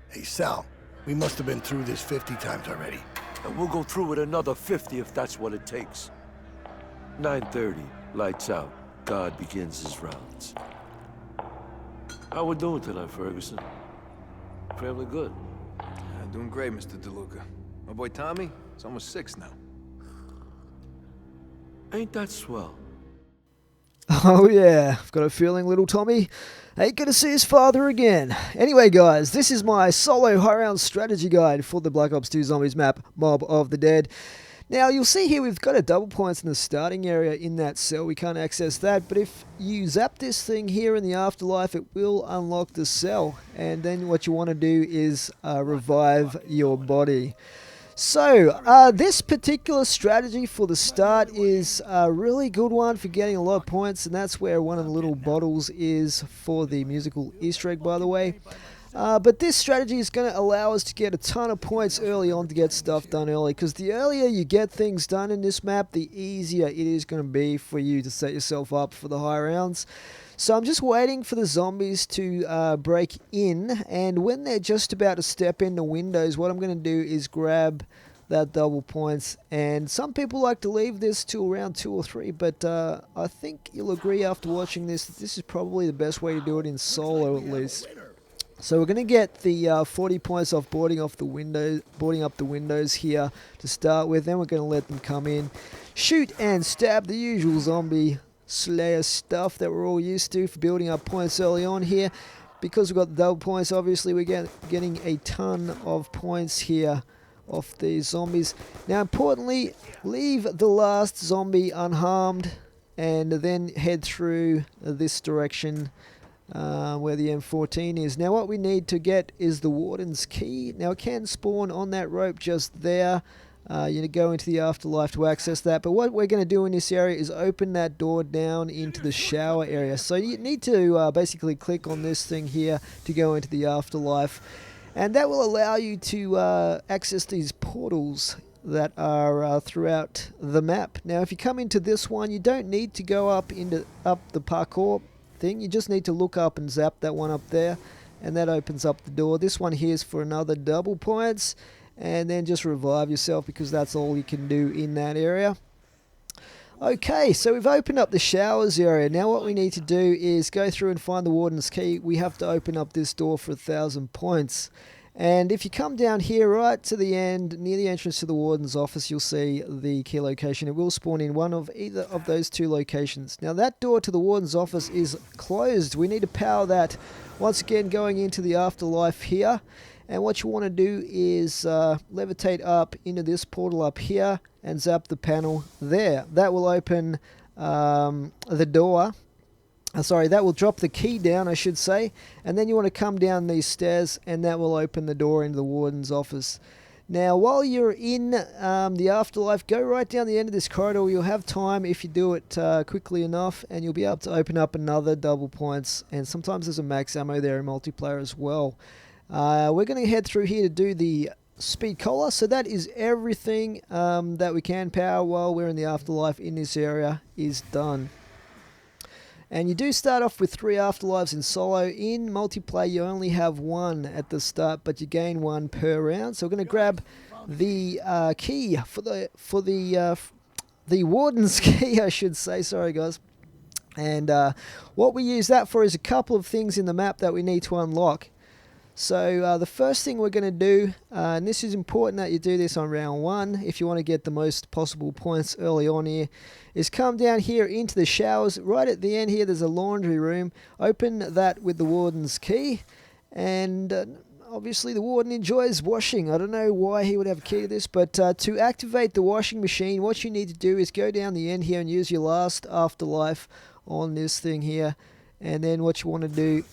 Hey, Sal, we must have been through this 50 times already. And we'll go through it another 50 if that's what it takes. 9:30, lights out. God begins his rounds. How we doing tonight, Ferguson? Family good? Doing great, Mr. DeLuca. My boy Tommy, he's almost 6 now. Ain't that swell? Oh yeah, I've got a feeling little Tommy ain't gonna see his father again. Anyway guys, this is my solo high round strategy guide for the Black Ops 2 Zombies map, Mob of the Dead. Now you'll see here we've got a double points in the starting area in that cell, we can't access that, but if you zap this thing here in the afterlife it will unlock the cell, and then what you want to do is revive your body. So, this particular strategy for the start is a really good one for getting a lot of points, and that's where one of the little bottles is for the musical Easter egg, by the way. But this strategy is going to allow us to get a ton of points early on to get stuff done early, because the earlier you get things done in this map, the easier it is going to be for you to set yourself up for the high rounds. So I'm just waiting for the zombies to break in, and when they're just about to step into windows, what I'm going to do is grab that double points. And some people like to leave this till round 2 or 3, but I think you'll agree after watching this that this is probably the best way to do it in solo at least. So we're going to get the 40 points off boarding up the windows here to start with. Then we're going to let them come in, shoot and stab, the usual zombie Slayer stuff that we're all used to for building up points early on here. Because we've got the double points, obviously we're getting a ton of points here off these zombies. Now importantly, leave the last zombie unharmed and then head through this direction where the M14 is. Now what we need to get is the Wardens Key. Now it can spawn on that rope just there. You go into the afterlife to access that, but what we're going to do in this area is open that door down into the shower area. So you need to basically click on this thing here to go into the afterlife, and that will allow you to access these portals that are throughout the map. Now if you come into this one, you don't need to go up the parkour thing, you just need to look up and zap that one up there, and that opens up the door. This one here is for another double points, and then just revive yourself because that's all you can do in that area. Okay, so we've opened up the showers area. Now what we need to do is go through and find the Warden's Key. We have to open up this door for 1,000 points. And if you come down here right to the end, near the entrance to the Warden's office, you'll see the key location. It will spawn in one of either of those two locations. Now that door to the Warden's office is closed. We need to power that. Once again, going into the afterlife here. And what you want to do is levitate up into this portal up here and zap the panel there. That will open the door. That will drop the key down, I should say. And then you want to come down these stairs, and that will open the door into the Warden's office. Now, while you're in the afterlife, go right down the end of this corridor. You'll have time if you do it quickly enough, and you'll be able to open up another double points. And sometimes there's a max ammo there in multiplayer as well. We're going to head through here to do the speed collar. So that is everything that we can power while we're in the afterlife in this area is done. And you do start off with 3 afterlives in solo. In multiplayer you only have 1 at the start, but you gain 1 per round. So we're going to grab the key for the Warden's Key, I should say. Sorry guys. And what we use that for is a couple of things in the map that we need to unlock. So the first thing we're going to do, and this is important that you do this on round 1 if you want to get the most possible points early on here, is come down here into the showers. Right at the end here there's a laundry room. Open that with the Warden's Key, and obviously the Warden enjoys washing. I don't know why he would have a key to this, but to activate the washing machine, what you need to do is go down the end here and use your last afterlife on this thing here. And then what you want to do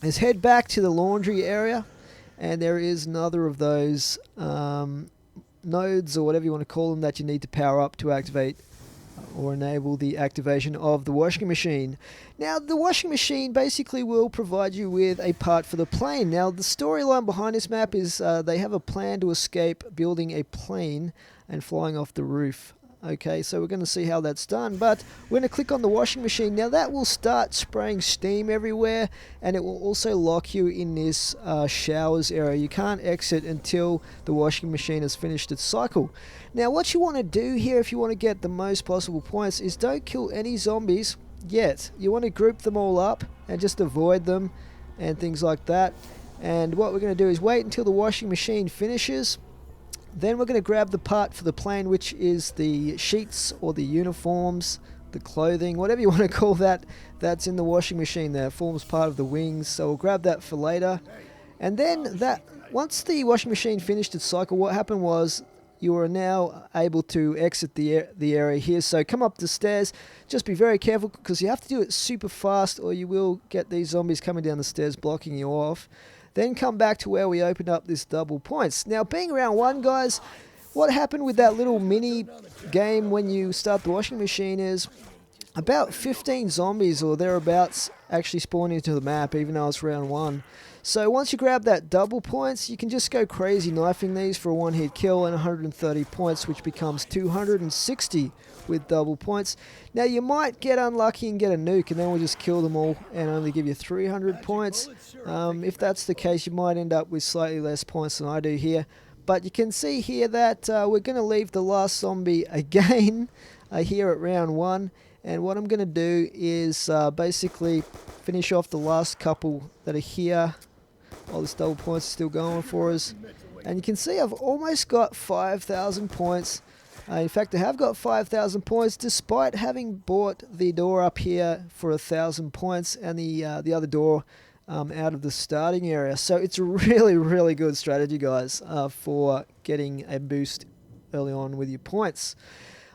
is head back to the laundry area, and there is another of those nodes or whatever you want to call them that you need to power up to activate or enable the activation of the washing machine. Now the washing machine basically will provide you with a part for the plane. Now the storyline behind this map is they have a plan to escape building a plane and flying off the roof. Okay, so we're going to see how that's done, but we're going to click on the washing machine. Now that will start spraying steam everywhere, and it will also lock you in this showers area. You can't exit until the washing machine has finished its cycle. Now what you want to do here, if you want to get the most possible points, is don't kill any zombies yet. You want to group them all up and just avoid them and things like that. And what we're going to do is wait until the washing machine finishes. Then we're going to grab the part for the plane, which is the sheets or the uniforms, the clothing, whatever you want to call that, that's in the washing machine there. It forms part of the wings, so we'll grab that for later. And then once the washing machine finished its cycle, what happened was you are now able to exit the area here. So come up the stairs, just be very careful because you have to do it super fast or you will get these zombies coming down the stairs blocking you off. Then come back to where we opened up this double points. Now, being round one, guys, what happened with that little mini game when you start the washing machine is about 15 zombies or thereabouts actually spawn into the map, even though it's round one. So once you grab that double points, you can just go crazy knifing these for a one-hit kill and 130 points, which becomes 260 with double points. Now you might get unlucky and get a nuke, and then we'll just kill them all and only give you 300 points. If that's the case, you might end up with slightly less points than I do here. But you can see here that we're going to leave the last zombie again here at round one. And what I'm going to do is basically finish off the last couple that are here. All this double points is still going for us. And you can see I've almost got 5,000 points. In fact, I have got 5,000 points despite having bought the door up here for 1,000 points and the other door out of the starting area. So it's a really, really good strategy, guys, for getting a boost early on with your points.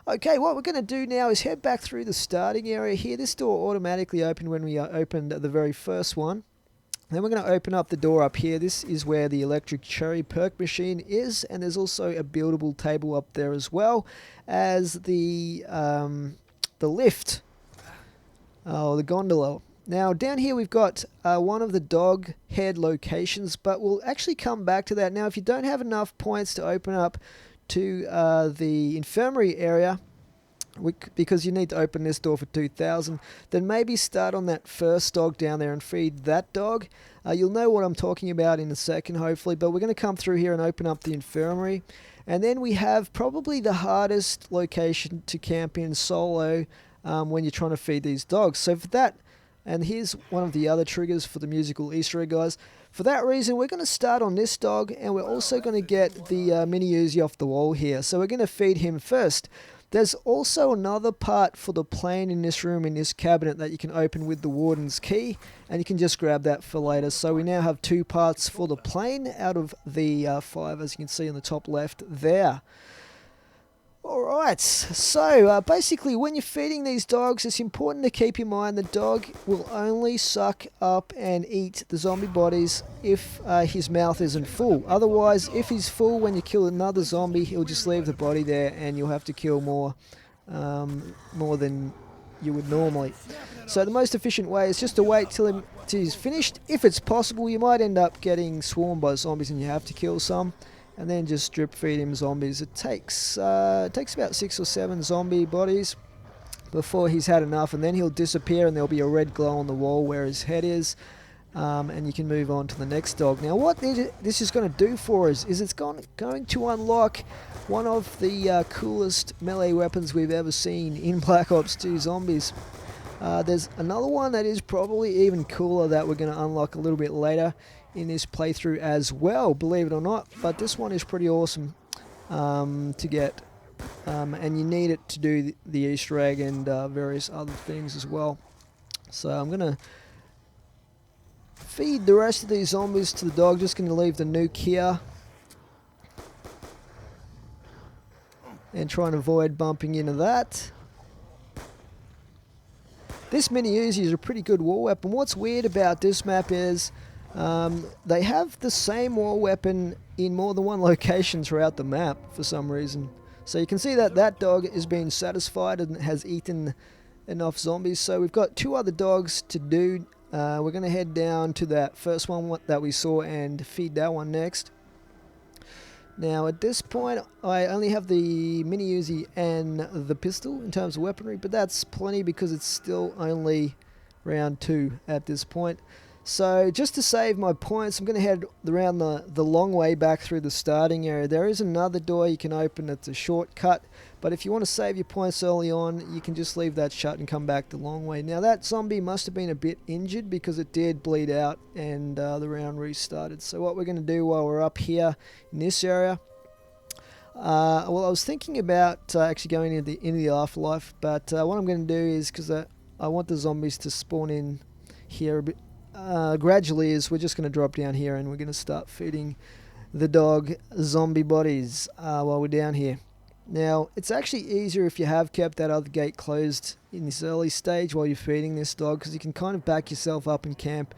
Okay, what we're going to do now is head back through the starting area here. This door automatically opened when we opened the very first one. Then we're going to open up the door up here. This is where the electric cherry perk machine is, and there's also a buildable table up there as well as the lift, the gondola. Now down here we've got one of the dog head locations, but we'll actually come back to that. Now if you don't have enough points to open up to the infirmary area, because you need to open this door for 2,000, then maybe start on that first dog down there and feed that dog. You'll know what I'm talking about in a second, hopefully, but we're going to come through here and open up the infirmary. And then we have probably the hardest location to camp in solo when you're trying to feed these dogs. So for that, and here's one of the other triggers for the musical Easter egg, guys. For that reason, we're going to start on this dog, and we're also going to get the mini Uzi off the wall here. So we're going to feed him first. There's also another part for the plane in this room, in this cabinet, that you can open with the Wardens Key, and you can just grab that for later. So we now have 2 parts for the plane out of the 5, as you can see on the top left there. Alright, so basically when you're feeding these dogs, it's important to keep in mind the dog will only suck up and eat the zombie bodies if his mouth isn't full. Otherwise, if he's full when you kill another zombie, he'll just leave the body there and you'll have to kill more than you would normally. So the most efficient way is just to wait till he's finished. If it's possible, you might end up getting swarmed by zombies and you have to kill some. And then just drip feed him zombies. It takes about 6 or 7 zombie bodies before he's had enough, and then he'll disappear and there'll be a red glow on the wall where his head is, and you can move on to the next dog. Now what this is going to do for us is it's going to unlock one of the coolest melee weapons we've ever seen in Black Ops 2 Zombies. There's another one that is probably even cooler that we're going to unlock a little bit later in this playthrough as well, believe it or not, but this one is pretty awesome to get, and you need it to do the Easter egg and various other things as well. So I'm gonna feed the rest of these zombies to the dog. Just gonna leave the nuke here and try and avoid bumping into that. This mini Uzi is a pretty good war weapon. What's weird about this map is they have the same war weapon in more than one location throughout the map for some reason. So you can see that that dog is being satisfied and has eaten enough zombies. So we've got 2 other dogs to do. We're going to head down to that first one that we saw and feed that one next. Now at this point I only have the mini Uzi and the pistol in terms of weaponry, but that's plenty because it's still only round 2 at this point. So just to save my points, I'm going to head around the long way back through the starting area. There is another door you can open, it's a shortcut, but if you want to save your points early on, you can just leave that shut and come back the long way. Now that zombie must have been a bit injured because it did bleed out and the round restarted. So what we're going to do while we're up here in this area, well, I was thinking about actually going into the afterlife, but what I'm going to do is, because I want the zombies to spawn in here a bit gradually, is we're just going to drop down here and we're going to start feeding the dog zombie bodies while we're down here. Now it's actually easier if you have kept that other gate closed in this early stage while you're feeding this dog, because you can kind of back yourself up and camp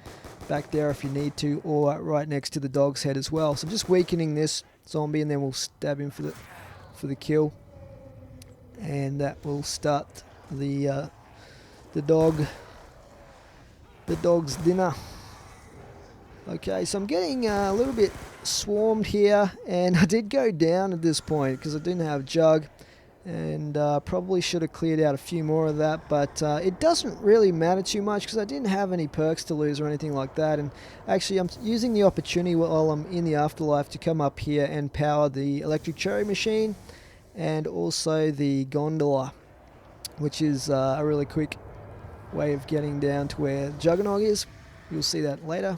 back there if you need to, or right next to the dog's head as well. So I'm just weakening this zombie and then we'll stab him for the kill, and that will start the dog's dinner. Okay, so I'm getting a little bit swarmed here, and I did go down at this point because I didn't have Jug, and probably should have cleared out a few more of that, but it doesn't really matter too much because I didn't have any perks to lose or anything like that. And actually I'm using the opportunity while I'm in the afterlife to come up here and power the electric cherry machine and also the gondola, which is a really quick way of getting down to where Juggernog is. You'll see that later.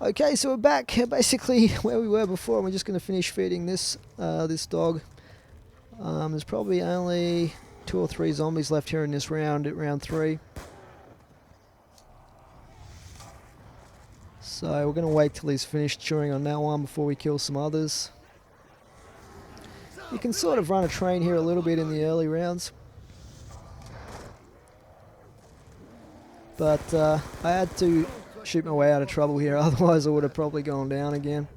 Okay, so we're back basically where we were before, and we're just going to finish feeding this dog. There's probably only 2 or 3 zombies left here in this round, at round 3. So we're going to wait till he's finished chewing on that one before we kill some others. You can sort of run a train here a little bit in the early rounds, but I had to shoot my way out of trouble here, otherwise I would have probably gone down again.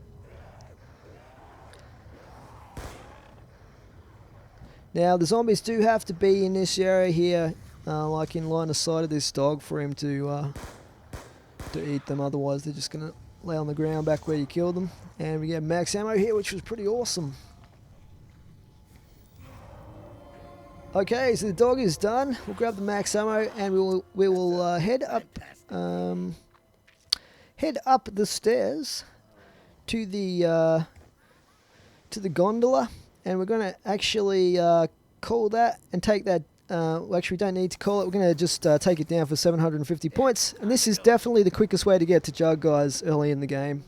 Now the zombies do have to be in this area here, like in line of sight of this dog for him to eat them, otherwise they're just going to lay on the ground back where you killed them. And we get max ammo here, which was pretty awesome. Okay, so the dog is done. We'll grab the max ammo and we will head up the stairs to the gondola, and we're going to actually call that and take that. Well, actually, we don't need to call it. We're going to just take it down for 750 points, and this is definitely the quickest way to get to Jug, guys, early in the game.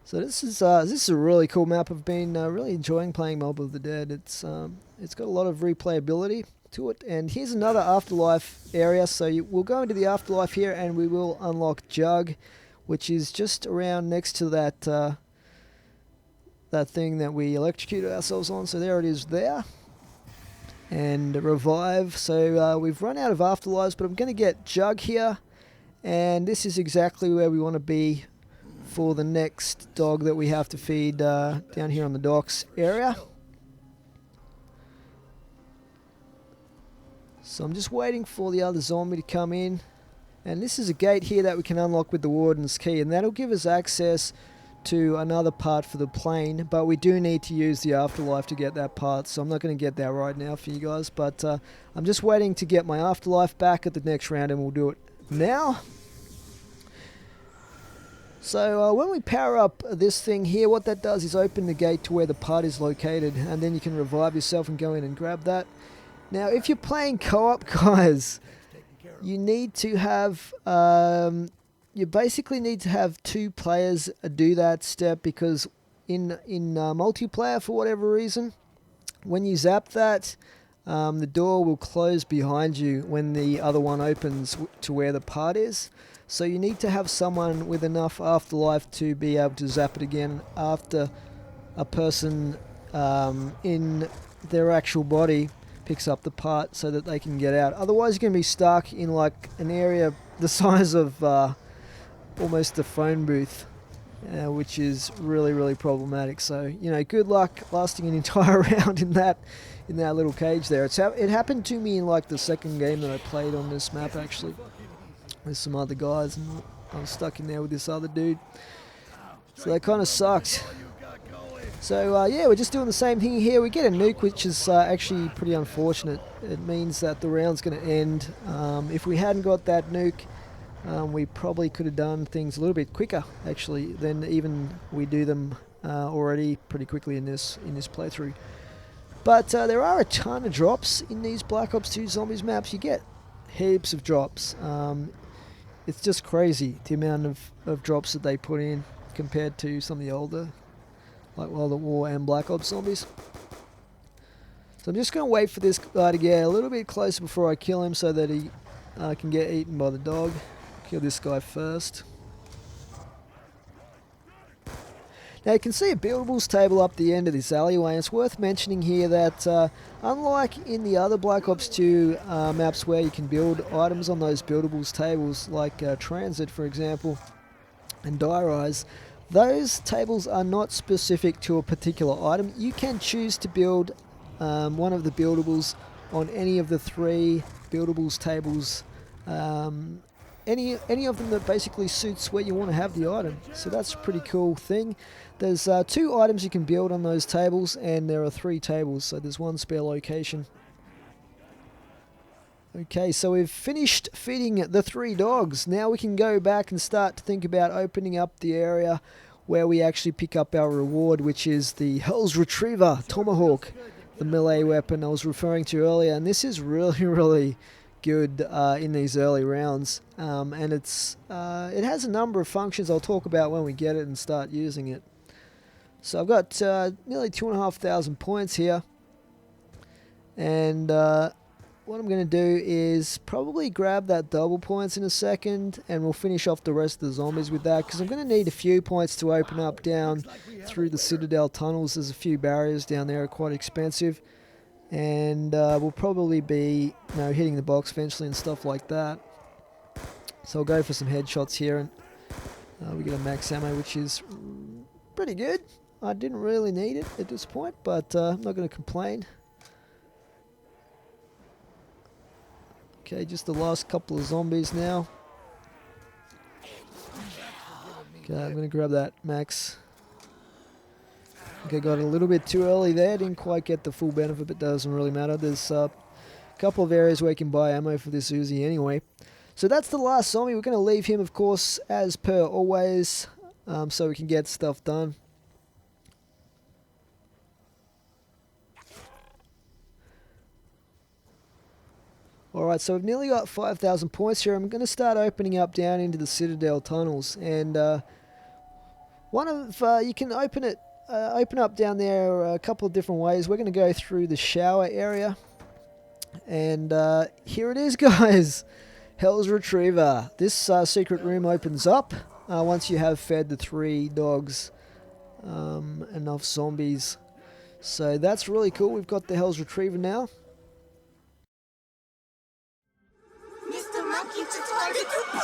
So this is a really cool map. I've been really enjoying playing Mob of the Dead. It's got a lot of replayability to it. And here's another afterlife area. So we'll go into the afterlife here, and we will unlock Jug, which is just around next to that that thing that we electrocuted ourselves on. So there it is there. And revive. So we've run out of afterlives, but I'm going to get Jug here, and this is exactly where we want to be for the next dog that we have to feed down here on the docks area. So I'm just waiting for the other zombie to come in, and this is a gate here that we can unlock with the Wardens Key, and that'll give us access to another part for the plane, but we do need to use the afterlife to get that part, so I'm not going to get that right now for you guys, but I'm just waiting to get my afterlife back at the next round, and we'll do it now. So when we power up this thing here, what that does is open the gate to where the part is located, and then you can revive yourself and go in and grab that. Now if you're playing co-op, guys, you need to have you basically need to have 2 players do that step, because in multiplayer, for whatever reason, when you zap that, the door will close behind you when the other one opens to where the part is. So you need to have someone with enough afterlife to be able to zap it again after a person in their actual body picks up the part, so that they can get out. Otherwise you're going to be stuck in like an area the size of almost a phone booth, which is really problematic. So, you know, good luck lasting an entire round in that little cage there. It happened to me in like the second game that I played on this map, actually, with some other guys, and I'm stuck in there with this other dude. So that kind of sucks. So yeah, we're just doing the same thing here. We get a nuke, which is actually pretty unfortunate. It means that the round's going to end. If we hadn't got that nuke, we probably could have done things a little bit quicker, actually, than even we do them already pretty quickly in this playthrough. But there are a ton of drops in these Black Ops 2 Zombies maps. You get heaps of drops. It's just crazy, the amount of drops that they put in compared to some of the older, like World at War and Black Ops Zombies. So I'm just going to wait for this guy to get a little bit closer before I kill him so that he can get eaten by the dog. Kill this guy first. Now you can see a buildables table up the end of this alleyway, and it's worth mentioning here that unlike in the other Black Ops 2 maps where you can build items on those buildables tables, like Transit for example, and Die Rise, those tables are not specific to a particular item. You can choose to build one of the buildables on any of the 3 buildables tables, any of them that basically suits where you want to have the item. So that's a pretty cool thing. There's 2 items you can build on those tables, and there are 3 tables, so there's 1 spare location. Okay, so we've finished feeding the 3 dogs. Now we can go back and start to think about opening up the area where we actually pick up our reward, which is the Hell's Retriever Tomahawk, the melee weapon I was referring to earlier. And this is really, really good in these early rounds, and it has a number of functions I'll talk about when we get it and start using it. So I've got nearly 2,500 points here, and what I'm going to do is probably grab that double points in a second, and we'll finish off the rest of the zombies with that, because I'm going to need a few points to open up down through the Citadel tunnels. There's a few barriers down there, are quite expensive. And we'll probably be, hitting the box eventually and stuff like that. So I'll go for some headshots here, and we get a max ammo, which is pretty good. I didn't really need it at this point, but I'm not going to complain. Okay, just the last couple of zombies now. Okay, I'm going to grab that max. Okay, got it a little bit too early there, didn't quite get the full benefit, but doesn't really matter. There's a couple of areas where you can buy ammo for this Uzi anyway. So that's the last zombie. We're going to leave him, of course, as per always, so we can get stuff done. Alright, so we've nearly got 5,000 points here. I'm going to start opening up down into the Citadel tunnels, and you can open up down there a couple of different ways. We're going to go through the shower area, and here it is, guys. Hell's Retriever. This secret room opens up once you have fed the 3 dogs enough zombies. So that's really cool. We've got the Hell's Retriever now. Mr. Monkey to target the